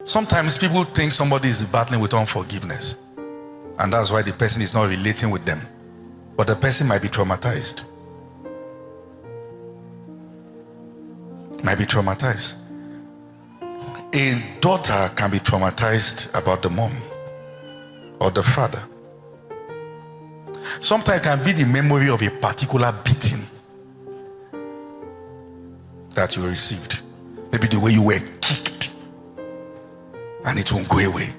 Sometimes people think somebody is battling with unforgiveness, and that's why the person is not relating with them. But the person might be traumatized. Might be traumatized. A daughter can be traumatized about the mom or the father. Sometimes it can be the memory of a particular beating that you received. Maybe the way you were kicked and it won't go away.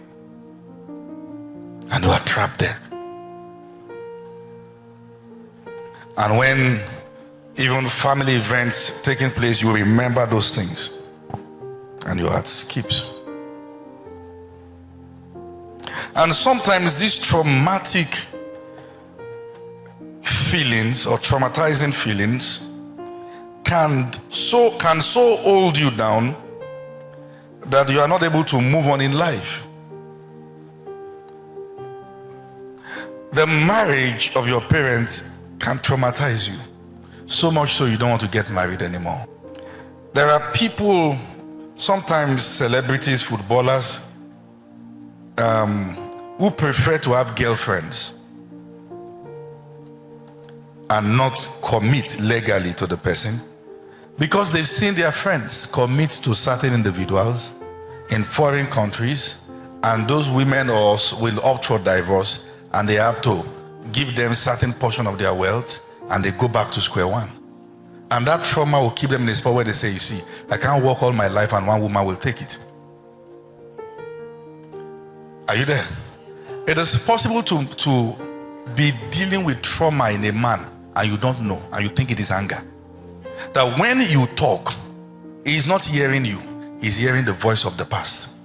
And you are trapped there. And when even family events taking place, you remember those things and your heart skips. And sometimes these traumatic feelings or traumatizing feelings can so hold you down that you are not able to move on in life. The marriage of your parents can traumatize you so much so you don't want to get married anymore. There are people, sometimes celebrities, footballers, who prefer to have girlfriends and not commit legally to the person because they've seen their friends commit to certain individuals in foreign countries, and those women also will opt for divorce, and they have to give them certain portion of their wealth, and they go back to square one. And that trauma will keep them in a spot where they say, you see, I can't work all my life and one woman will take it. Are you there? It is possible to be dealing with trauma in a man and you don't know, and you think it is anger. That when you talk, he is not hearing you, he's hearing the voice of the past.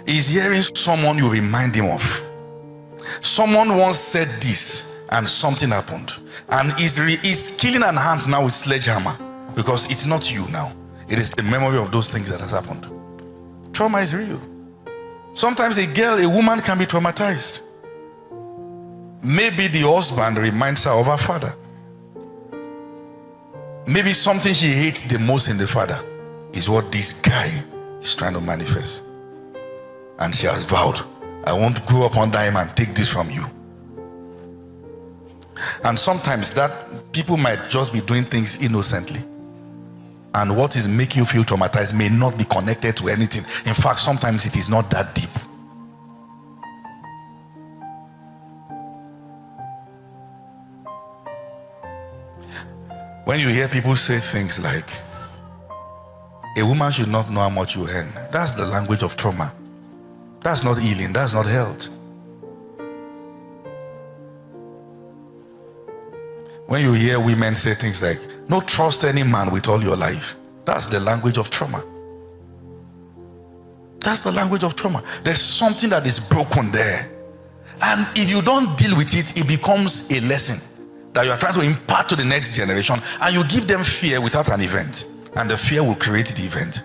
He's hearing someone you remind him of. Someone once said this and something happened, and he's killing an ant now with sledgehammer because it's not you now. It is the memory of those things that has happened. Trauma is real. Sometimes a woman can be traumatized. Maybe the husband reminds her of her father. Maybe something she hates the most in the father is what this guy is trying to manifest. And she has vowed, I won't grow up under him and take this from you. And sometimes that people might just be doing things innocently. And what is making you feel traumatized may not be connected to anything. In fact, sometimes it is not that deep. When you hear people say things like, a woman should not know how much you earn, that's the language of trauma. That's not healing, that's not health. When you hear women say things like, no, trust any man with all your life, that's the language of trauma. That's the language of trauma. There's something that is broken there. And if you don't deal with it, it becomes a lesson that you are trying to impart to the next generation, and you give them fear without an event, and the fear will create the event.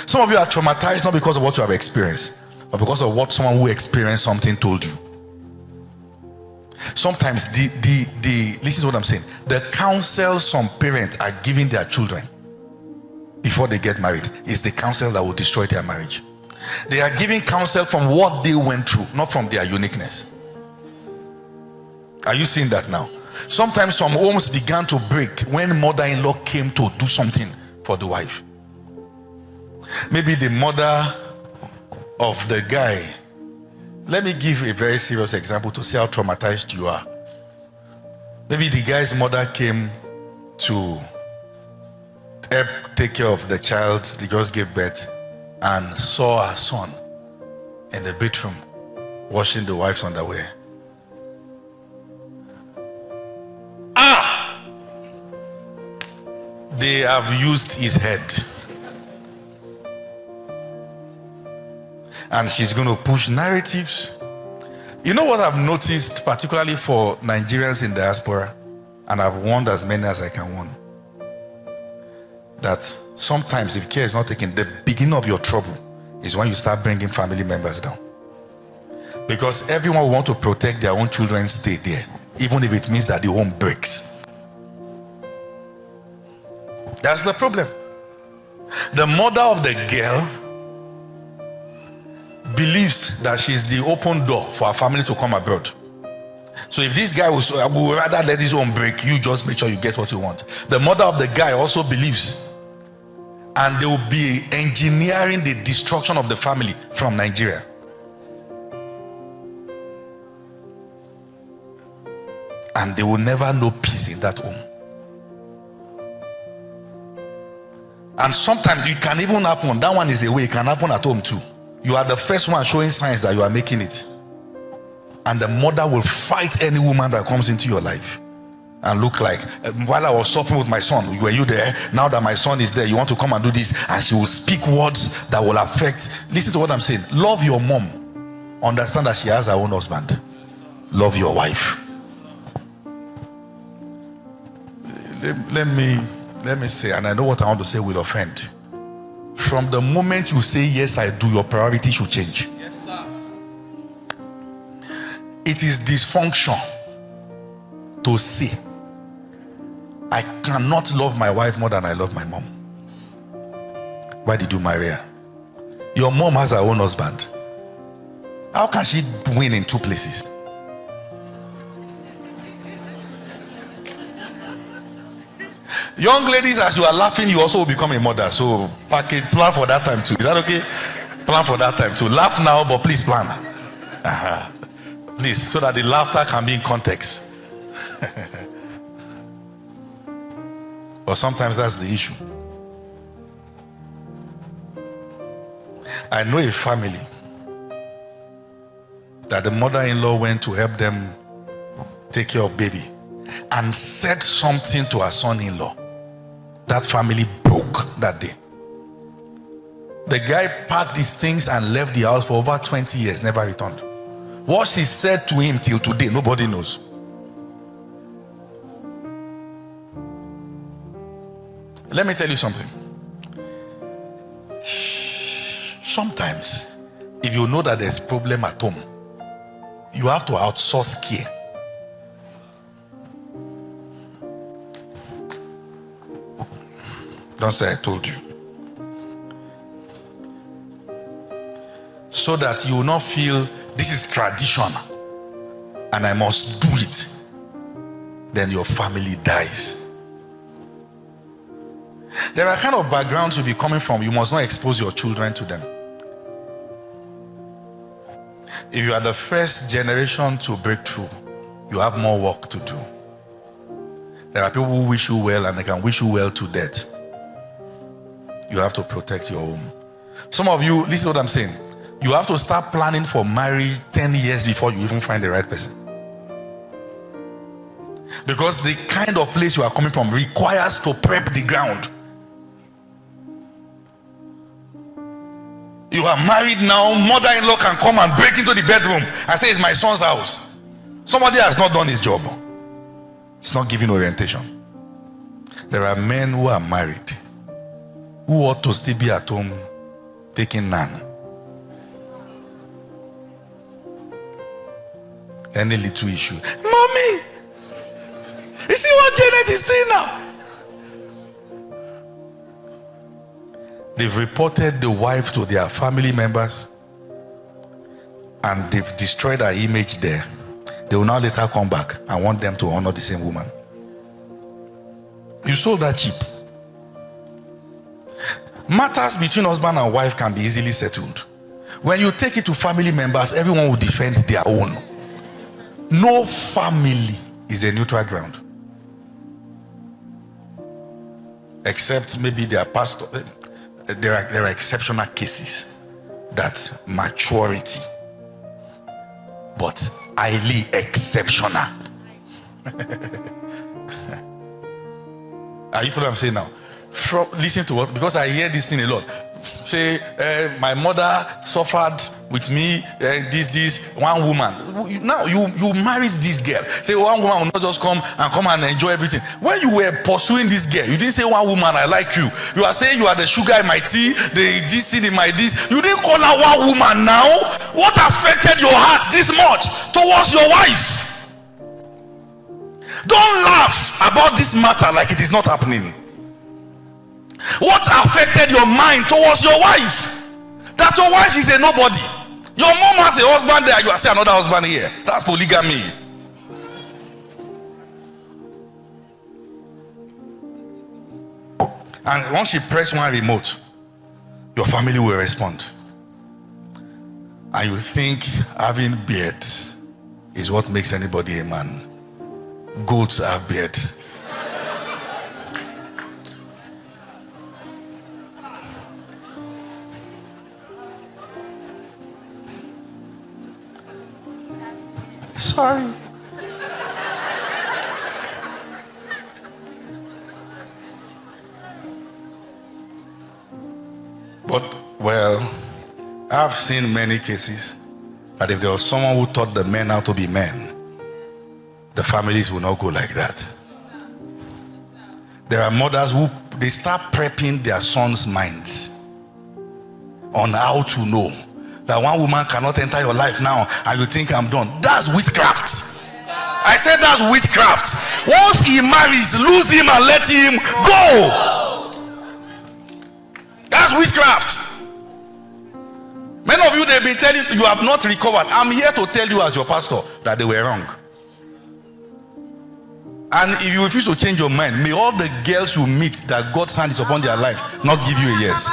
Some of you are traumatized not because of what you have experienced, but because of what someone who experienced something told you. Sometimes listen to what I'm saying, the counsel some parents are giving their children before they get married is the counsel that will destroy their marriage. They are giving counsel from what they went through, not from their uniqueness. Are you seeing that now? Sometimes some homes began to break when mother-in-law came to do something for the wife. Maybe the mother of the guy. Let me give a very serious example to see how traumatized you are. Maybe the guy's mother came to help take care of the child they just gave birth and saw her son in the bedroom washing the wife's underwear. They have used his head. And she's going to push narratives. You know what I've noticed, particularly for Nigerians in diaspora, and I've warned as many as I can warn, that sometimes if care is not taken, the beginning of your trouble is when you start bringing family members down. Because everyone will want to protect their own children stay there, even if it means that the home breaks. That's the problem. The mother of the girl believes that she's the open door for her family to come abroad. So if this guy would rather let his own break, you just make sure you get what you want. The mother of the guy also believes, and they will be engineering the destruction of the family from Nigeria. And they will never know peace in that home. And sometimes it can even happen. That one is a way. It can happen at home too. You are the first one showing signs that you are making it. And the mother will fight any woman that comes into your life. And look like, while I was suffering with my son, were you there? Now that my son is there, you want to come and do this? And she will speak words that will affect. Listen to what I'm saying. Love your mom. Understand that she has her own husband. Love your wife. Let me say, and I know what I want to say will offend. From the moment you say yes I do, your priority should change. Yes, sir. It is dysfunction to say I cannot love my wife more than I love my mom. Why did you marry her? Your mom has her own husband. How can she win in two places? Young ladies, as you are laughing, you also will become a mother. So plan for that time too. Is that okay? Plan for that time too. Laugh now, but please plan. Please, so that the laughter can be in context. But sometimes that's the issue. I know a family that the mother-in-law went to help them take care of baby and said something to her son-in-law. That family broke that day. The guy packed his things and left the house for over 20 years, never returned. What she said to him till today, nobody knows. Let me tell you something. Sometimes, if you know that there's a problem at home, you have to outsource care. Don't say I told you. So that you will not feel this is tradition and I must do it. Then your family dies. There are kind of backgrounds you'll be coming from. You must not expose your children to them. If you are the first generation to break through, you have more work to do. There are people who wish you well and they can wish you well to death. You have to protect your home. Some of you, listen to what I'm saying. You have to start planning for marriage 10 years before you even find the right person. Because the kind of place you are coming from requires to prep the ground. You are married now, mother-in-law can come and break into the bedroom and say, it's my son's house. Somebody has not done his job. It's not giving orientation. There are men who are married who ought to still be at home taking none. Any little issue. Mommy, you see what Janet is doing now? They've reported the wife to their family members and they've destroyed her image there. They will now let her come back and want them to honor the same woman. You sold that cheap. Matters between husband and wife can be easily settled. When you take it to family members, everyone will defend their own. No family is a neutral ground. Except maybe their pastor. There are exceptional cases that maturity, but highly exceptional. Are you following what I'm saying now? Listen to what, because I hear this thing a lot. Say, my mother suffered with me, this one woman. Now you married this girl. Say one woman will not just come and enjoy everything. When you were pursuing this girl, you didn't say one woman, I like you. You are saying you are the sugar in my tea, the this in my this. You didn't call her one woman now. What affected your heart this much towards your wife? Don't laugh about this matter like it is not happening. What affected your mind towards your wife? That your wife is a nobody. Your mom has a husband there, you are saying another husband here. That's polygamy. And once you press one remote, your family will respond. And you think having beard is what makes anybody a man. Goats have beards. Sorry. But, well, I've seen many cases that if there was someone who taught the men how to be men, the families will not go like that. There are mothers who they start prepping their sons' minds on how to know that one woman cannot enter your life now and you think I'm done. That's witchcraft. I said that's witchcraft. Once he marries, lose him and let him go. That's witchcraft. Many of you, they've been telling you have not recovered. I'm here to tell you as your pastor that they were wrong. And if you refuse to change your mind, may all the girls you meet that God's hand is upon their life not give you a yes.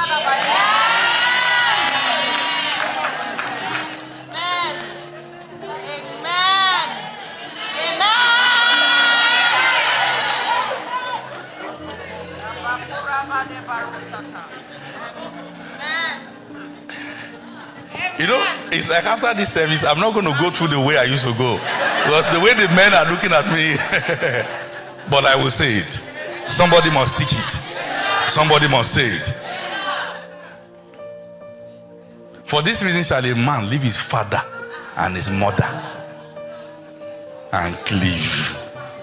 You know, it's like after this service, I'm not going to go through the way I used to go. Because the way the men are looking at me. But I will say it. Somebody must teach it. Somebody must say it. For this reason shall a man leave his father and his mother and cleave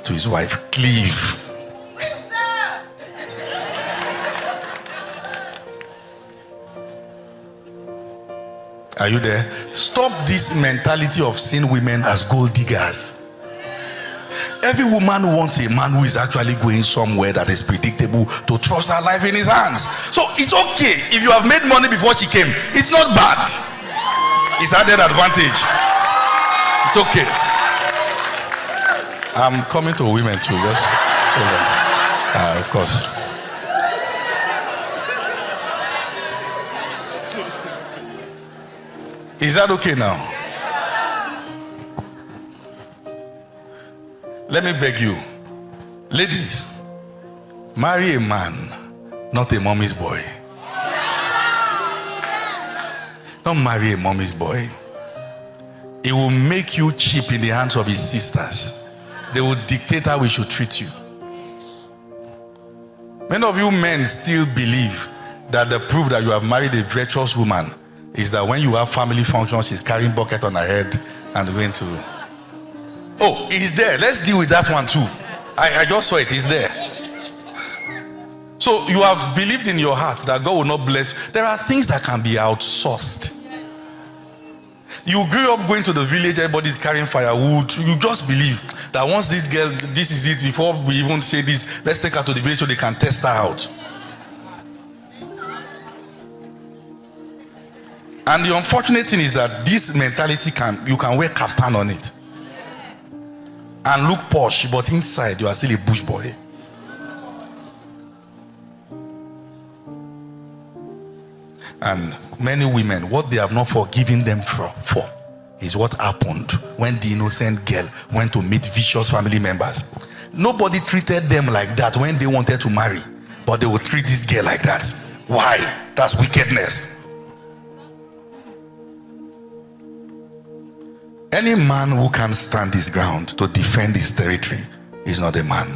to his wife. Cleave. Are you there? Stop this mentality of seeing women as gold diggers. Every woman wants a man who is actually going somewhere that is predictable to trust her life in his hands. So it's okay if you have made money before she came. It's not bad. It's added advantage. It's okay. I'm coming to women too. Just hold on. Of course. Is that okay now? Let me beg you, ladies, marry a man, not a mommy's boy. Don't marry a mommy's boy. It will make you cheap in the hands of his sisters. They will dictate how we should treat you. Many of you men still believe that the proof that you have married a virtuous woman is that when you have family functions, she's carrying bucket on her head and going to... Oh, it's there. Let's deal with that one too. I just saw it. It's there. So you have believed in your heart that God will not bless. There are things that can be outsourced. You grew up going to the village, everybody's carrying firewood. You just believe that once this girl, this is it, before we even say this, let's take her to the village so they can test her out. And the unfortunate thing is that this mentality you can wear kaftan on it and look posh, but inside you are still a bush boy. And many women, what they have not forgiven them for is what happened when the innocent girl went to meet vicious family members. Nobody treated them like that when they wanted to marry, but they would treat this girl like that. Why? That's wickedness. Any man who can stand his ground to defend his territory is not a man.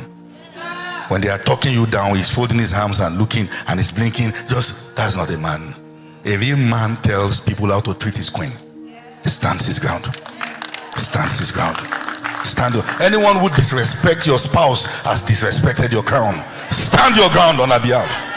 When they are talking you down, he's folding his arms and looking and he's blinking. That's not a man. A real man tells people how to treat his queen. He stands his ground. Stands his ground. Anyone who disrespects your spouse has disrespected your crown. Stand your ground on her behalf.